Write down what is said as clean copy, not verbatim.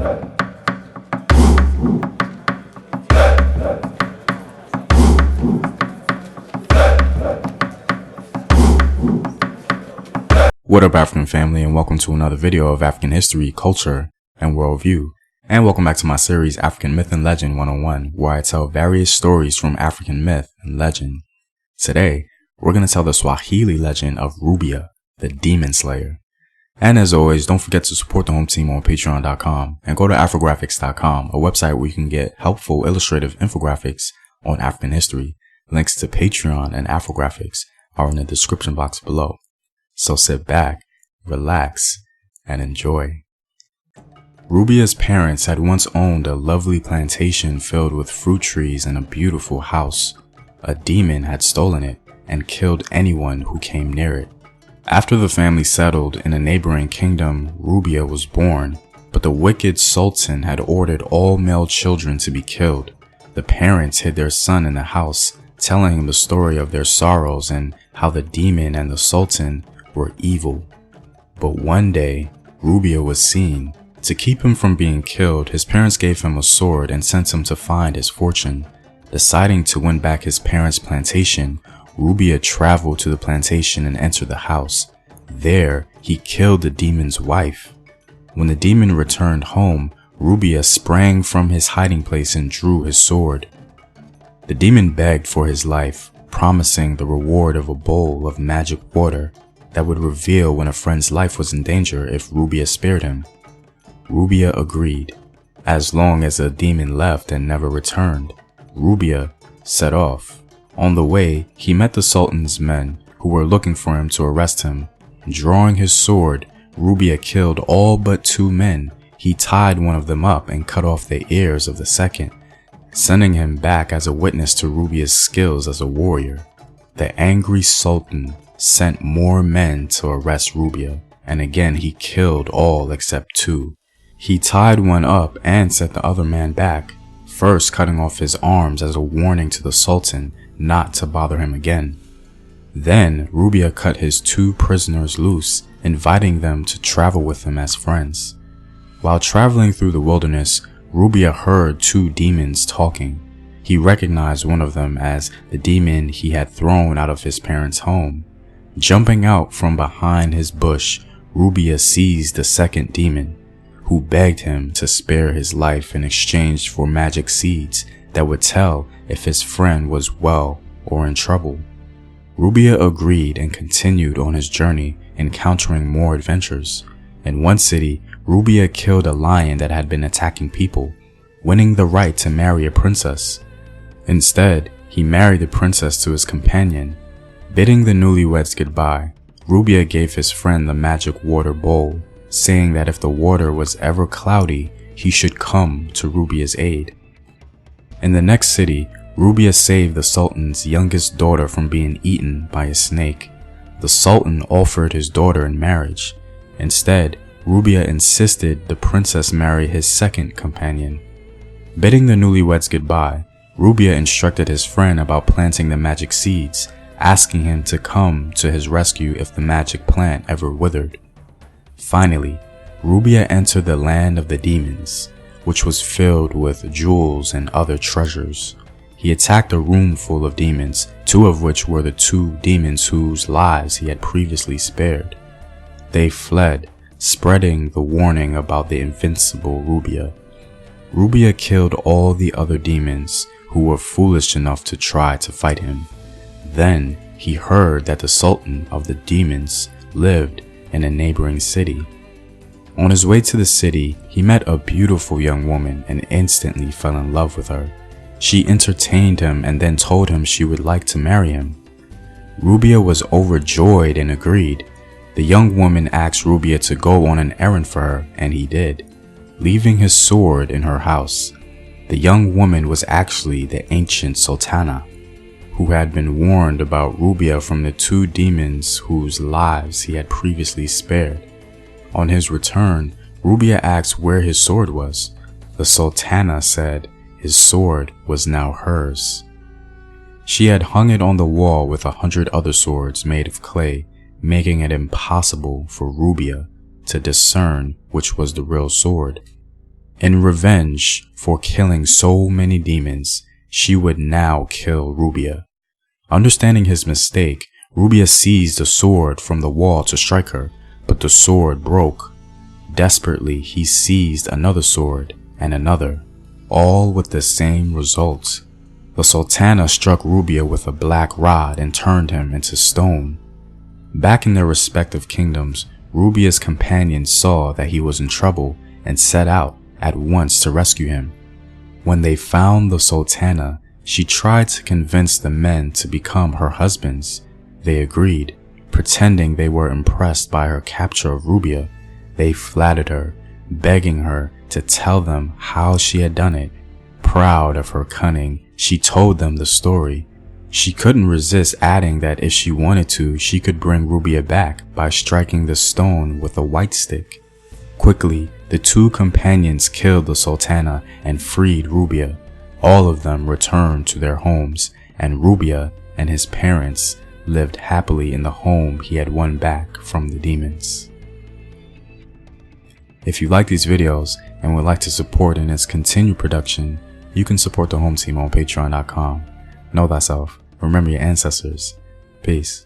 What up, African family, and welcome to another video of African history, culture, and worldview. And welcome back to my series African Myth and Legend 101, where I tell various stories from African myth and legend. Today, we're going to tell the Swahili legend of Rubiya, the Demon Slayer. And as always, don't forget to support the home team on patreon.com and go to afrographics.com, a website where you can get helpful illustrative infographics on African history. Links to Patreon and Afrographics are in the description box below. So sit back, relax, and enjoy. Rubiya's parents had once owned a lovely plantation filled with fruit trees and a beautiful house. A demon had stolen it and killed anyone who came near it. After the family settled in a neighboring kingdom, Rubiya was born, but the wicked sultan had ordered all male children to be killed. The parents hid their son in the house, telling him the story of their sorrows and how the demon and the sultan were evil. But one day, Rubiya was seen. To keep him from being killed, his parents gave him a sword and sent him to find his fortune. Deciding to win back his parents' plantation, Rubiya traveled to the plantation and entered the house. There, he killed the demon's wife. When the demon returned home, Rubiya sprang from his hiding place and drew his sword. The demon begged for his life, promising the reward of a bowl of magic water that would reveal when a friend's life was in danger if Rubiya spared him. Rubiya agreed. As long as the demon left and never returned, Rubiya set off. On the way, he met the Sultan's men, who were looking for him to arrest him. Drawing his sword, Rubiya killed all but 2 men. He tied one of them up and cut off the ears of the second, sending him back as a witness to Rubiya's skills as a warrior. The angry Sultan sent more men to arrest Rubiya, and again he killed all except 2. He tied one up and sent the other man back, first cutting off his arms as a warning to the Sultan not to bother him again. Then Rubiya cut his 2 prisoners loose, inviting them to travel with him as friends. While traveling through the wilderness, Rubiya heard 2 demons talking. He recognized one of them as the demon he had thrown out of his parents' home. Jumping out from behind his bush, Rubiya seized the second demon, who begged him to spare his life in exchange for magic seeds that would tell if his friend was well or in trouble. Rubiya agreed and continued on his journey, encountering more adventures. In one city, Rubiya killed a lion that had been attacking people, winning the right to marry a princess. Instead, he married the princess to his companion. Bidding the newlyweds goodbye, Rubiya gave his friend the magic water bowl, saying that if the water was ever cloudy, he should come to Rubiya's aid. In the next city, Rubiya saved the Sultan's youngest daughter from being eaten by a snake. The Sultan offered his daughter in marriage. Instead, Rubiya insisted the princess marry his second companion. Bidding the newlyweds goodbye, Rubiya instructed his friend about planting the magic seeds, asking him to come to his rescue if the magic plant ever withered. Finally, Rubiya entered the land of the demons, which was filled with jewels and other treasures. He attacked a room full of demons, 2 of which were the 2 demons whose lives he had previously spared. They fled, spreading the warning about the invincible Rubiya. Rubiya killed all the other demons who were foolish enough to try to fight him. Then he heard that the Sultan of the demons lived in a neighboring city. On his way to the city, he met a beautiful young woman and instantly fell in love with her. She entertained him and then told him she would like to marry him. Rubiya was overjoyed and agreed. The young woman asked Rubiya to go on an errand for her, and he did, leaving his sword in her house. The young woman was actually the ancient sultana, who had been warned about Rubiya from the 2 demons whose lives he had previously spared. On his return, Rubiya asked where his sword was. The sultana said his sword was now hers. She had hung it on the wall with 100 other swords made of clay, making it impossible for Rubiya to discern which was the real sword. In revenge for killing so many demons, she would now kill Rubiya. Understanding his mistake, Rubiya seized a sword from the wall to strike her, but the sword broke. Desperately, he seized another sword and another, all with the same result. The Sultana struck Rubiya with a black rod and turned him into stone. Back in their respective kingdoms, Rubiya's companions saw that he was in trouble and set out at once to rescue him. When they found the Sultana, she tried to convince the men to become her husbands. They agreed, pretending they were impressed by her capture of Rubiya. They flattered her, begging her to tell them how she had done it. Proud of her cunning, she told them the story. She couldn't resist adding that if she wanted to, she could bring Rubiya back by striking the stone with a white stick. Quickly, the two companions killed the Sultana and freed Rubiya. All of them returned to their homes, and Rubiya and his parents lived happily in the home he had won back from the demons. If you like these videos and would like to support in its continued production, you can support the home team on patreon.com. Know thyself. Remember your ancestors. Peace.